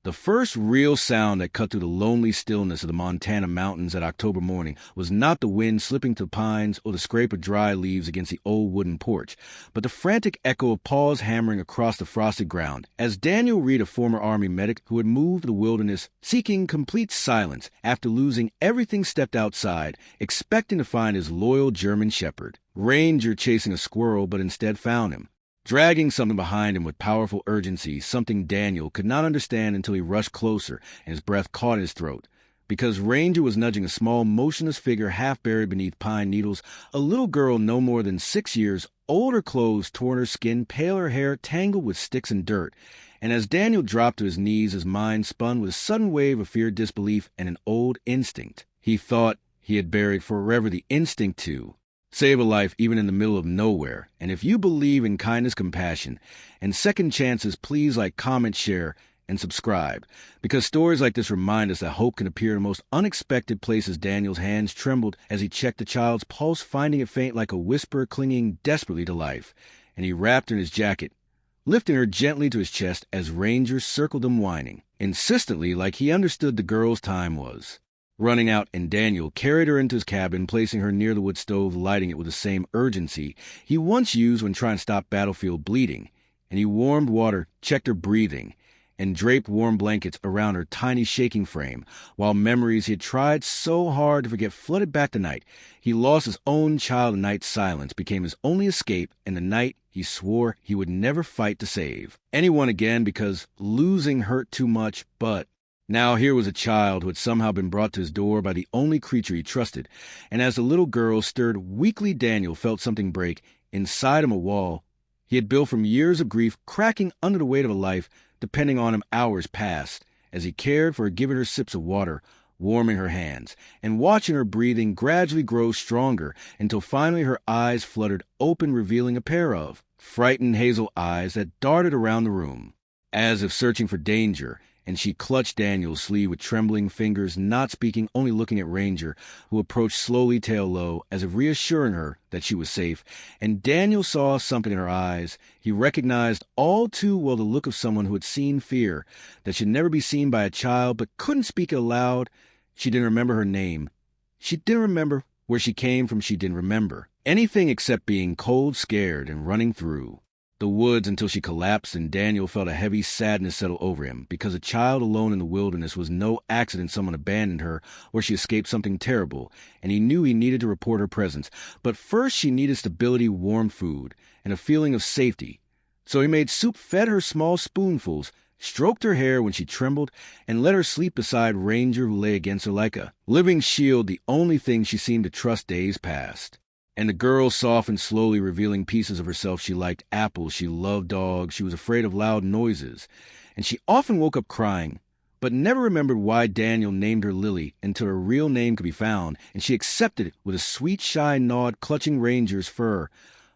The first real sound that cut through the lonely stillness of the Montana mountains that October morning was not the wind slipping through pines or the scrape of dry leaves against the old wooden porch, but the frantic echo of paws hammering across the frosted ground, as Daniel Reed, a former Army medic who had moved to the wilderness seeking complete silence after losing everything, stepped outside, expecting to find his loyal German shepherd, Ranger, chasing a squirrel, but instead found him, dragging something behind him with powerful urgency, something Daniel could not understand until he rushed closer and his breath caught in his throat. Because Ranger was nudging a small, motionless figure half buried beneath pine needles, a little girl no more than 6 years old, her clothes torn, her skin pale, her hair tangled with sticks and dirt. And as Daniel dropped to his knees, his mind spun with a sudden wave of fear, disbelief, and an old instinct. He thought he had buried forever the instinct to save a life even in the middle of nowhere. And if you believe in kindness, compassion, and second chances, please like, comment, share, and subscribe. Because stories like this remind us that hope can appear in the most unexpected places. Daniel's hands trembled as he checked the child's pulse, finding it faint like a whisper, clinging desperately to life. And he wrapped her in his jacket, lifting her gently to his chest as Ranger circled them, whining insistently like he understood the girl's time was running out, and Daniel carried her into his cabin, placing her near the wood stove, lighting it with the same urgency he once used when trying to stop battlefield bleeding. And he warmed water, checked her breathing, and draped warm blankets around her tiny shaking frame, while memories he had tried so hard to forget flooded back the night. He lost his own child, and night's silence became his only escape, and the night he swore he would never fight to save anyone again because losing hurt too much. But now here was a child who had somehow been brought to his door by the only creature he trusted, and as the little girl stirred weakly, Daniel felt something break. Inside him, a wall he had built from years of grief, cracking under the weight of a life depending on him. Hours passed as he cared for her, giving her sips of water, warming her hands, and watching her breathing gradually grow stronger until finally her eyes fluttered open, revealing a pair of frightened hazel eyes that darted around the room, as if searching for danger. And she clutched Daniel's sleeve with trembling fingers, not speaking, only looking at Ranger, who approached slowly, tail low, as if reassuring her that she was safe. And Daniel saw something in her eyes. He recognized all too well the look of someone who had seen fear that should never be seen by a child, but couldn't speak it aloud. She didn't remember her name. She didn't remember where she came from. She didn't remember anything except being cold, scared, and running through the woods until she collapsed. And Daniel felt a heavy sadness settle over him, because a child alone in the wilderness was no accident. Someone abandoned her, or she escaped something terrible, and he knew he needed to report her presence. But first she needed stability, warm food, and a feeling of safety. So he made soup, fed her small spoonfuls, stroked her hair when she trembled, and let her sleep beside Ranger, who lay against her like a living shield, the only thing she seemed to trust. Days passed, and the girl softened slowly, revealing pieces of herself. She liked apples, she loved dogs, she was afraid of loud noises, and she often woke up crying, but never remembered why Daniel named her Lily until her real name could be found, and she accepted it with a sweet, shy nod, clutching Ranger's fur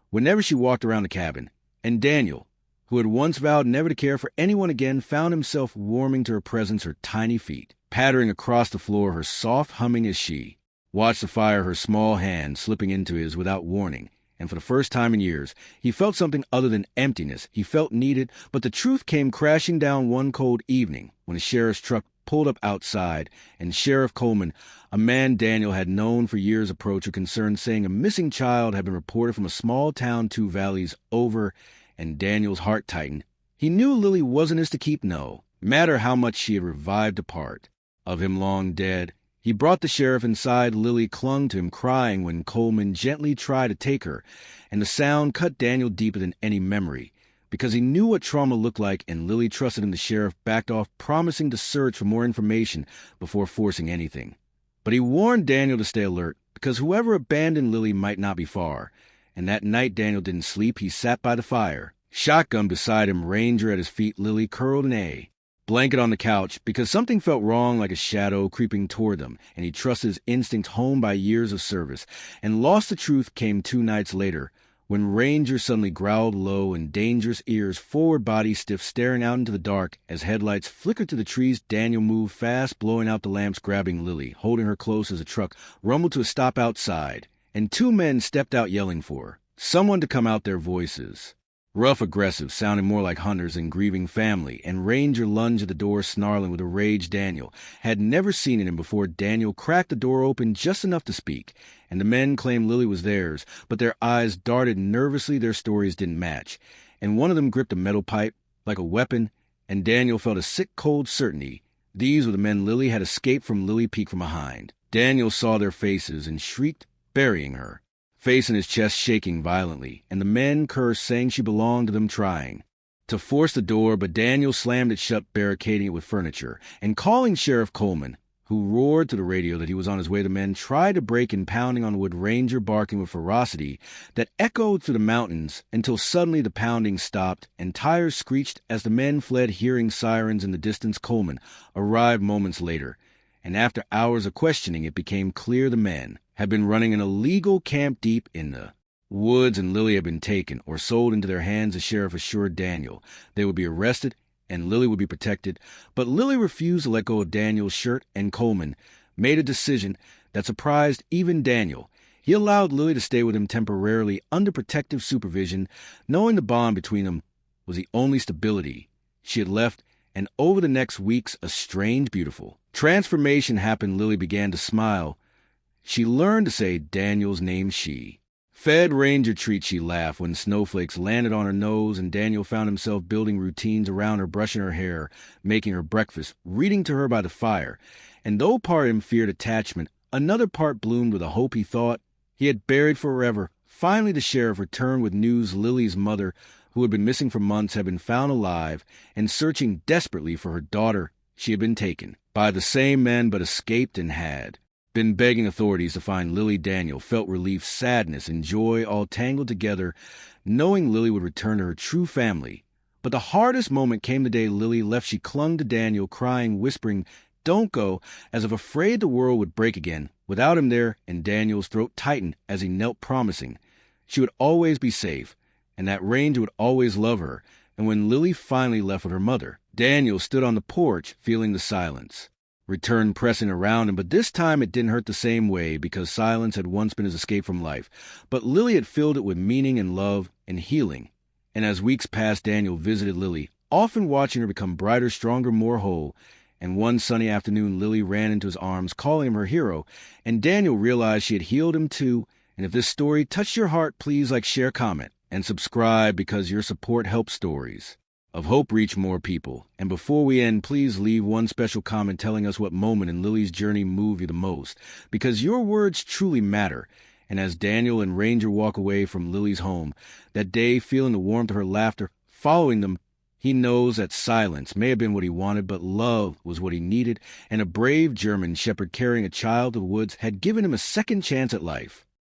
whenever she walked around the cabin. And Daniel, who had once vowed never to care for anyone again, found himself warming to her presence, her tiny feet pattering across the floor, her soft humming as she watched the fire, her small hand slipping into his without warning. And for the first time in years, he felt something other than emptiness. He felt needed. But the truth came crashing down one cold evening when a sheriff's truck pulled up outside, and Sheriff Coleman, a man Daniel had known for years, approached her, concerned, saying a missing child had been reported from a small town 2 valleys over. And Daniel's heart tightened. He knew Lily wasn't his to keep, no matter how much she had revived a part of him long dead. He brought the sheriff inside. Lily clung to him, crying when Coleman gently tried to take her, and the sound cut Daniel deeper than any memory, because he knew what trauma looked like, and Lily trusted him. The sheriff backed off, promising to search for more information before forcing anything. But he warned Daniel to stay alert, because whoever abandoned Lily might not be far. And that night Daniel didn't sleep. He sat by the fire, shotgun beside him, Ranger at his feet, Lily curled in a blanket on the couch, because something felt wrong, like a shadow creeping toward them, and he trusted his instinct, honed by years of service. And lost the truth came 2 nights later, when Ranger suddenly growled low, and dangerous ears, forward body stiff, staring out into the dark as headlights flickered to the trees. Daniel moved fast, blowing out the lamps, grabbing Lily, holding her close as a truck rumbled to a stop outside, and 2 men stepped out, yelling for someone to come out, their voices Rough aggressive, sounding more like hunters than grieving family, and Ranger lunged at the door snarling with a rage Daniel had never seen in him before. Daniel cracked the door open just enough to speak, and the men claimed Lily was theirs, but their eyes darted nervously. Their stories didn't match, and one of them gripped a metal pipe like a weapon, and Daniel felt a sick cold certainty. These were the men Lily had escaped from Lily Peak from behind. Daniel saw their faces and shrieked, burying her, face in his chest shaking violently, and the men cursed, saying she belonged to them, trying to force the door, but Daniel slammed it shut, barricading it with furniture, and calling Sheriff Coleman, who roared to the radio that he was on his way. The men tried to break in, pounding on wood, Ranger barking with ferocity that echoed through the mountains until suddenly the pounding stopped and tires screeched as the men fled, hearing sirens in the distance. Coleman arrived moments later, and after hours of questioning, it became clear the men had been running an illegal camp deep in the woods, and Lily had been taken or sold into their hands. The sheriff assured Daniel they would be arrested and Lily would be protected, but Lily refused to let go of Daniel's shirt, and Coleman made a decision that surprised even Daniel. He allowed Lily to stay with him temporarily under protective supervision, knowing the bond between them was the only stability she had left, and over the next weeks a strange, beautiful transformation happened. Lily began to smile. She learned to say Daniel's name. She fed Ranger treats. She laughed when snowflakes landed on her nose, and Daniel found himself building routines around her, brushing her hair, making her breakfast, reading to her by the fire. And though part of him feared attachment, another part bloomed with a hope he thought he had buried forever. Finally, the sheriff returned with news. Lily's mother, who had been missing for months, had been found alive and searching desperately for her daughter. She had been taken by the same men but escaped and had been begging authorities to find Lily. Daniel felt relief, sadness, and joy all tangled together, knowing Lily would return to her true family. But the hardest moment came the day Lily left. She clung to Daniel, crying, whispering, "Don't go," as if afraid the world would break again without him there, and Daniel's throat tightened as he knelt, promising she would always be safe, and that Ranger would always love her. And when Lily finally left with her mother, Daniel stood on the porch, feeling the silence return pressing around him, but this time it didn't hurt the same way, because silence had once been his escape from life. But Lily had filled it with meaning and love and healing. And as weeks passed, Daniel visited Lily, often watching her become brighter, stronger, more whole. And one sunny afternoon, Lily ran into his arms, calling him her hero, and Daniel realized she had healed him too. And if this story touched your heart, please like, share, comment, and subscribe, because your support helps stories of hope reach more people. And before we end, please leave one special comment telling us what moment in Lily's journey moved you the most, because your words truly matter. And as Daniel and Ranger walk away from Lily's home that day, feeling the warmth of her laughter following them, he knows that silence may have been what he wanted, but love was what he needed, and a brave German shepherd carrying a child to the woods had given him a second chance at life.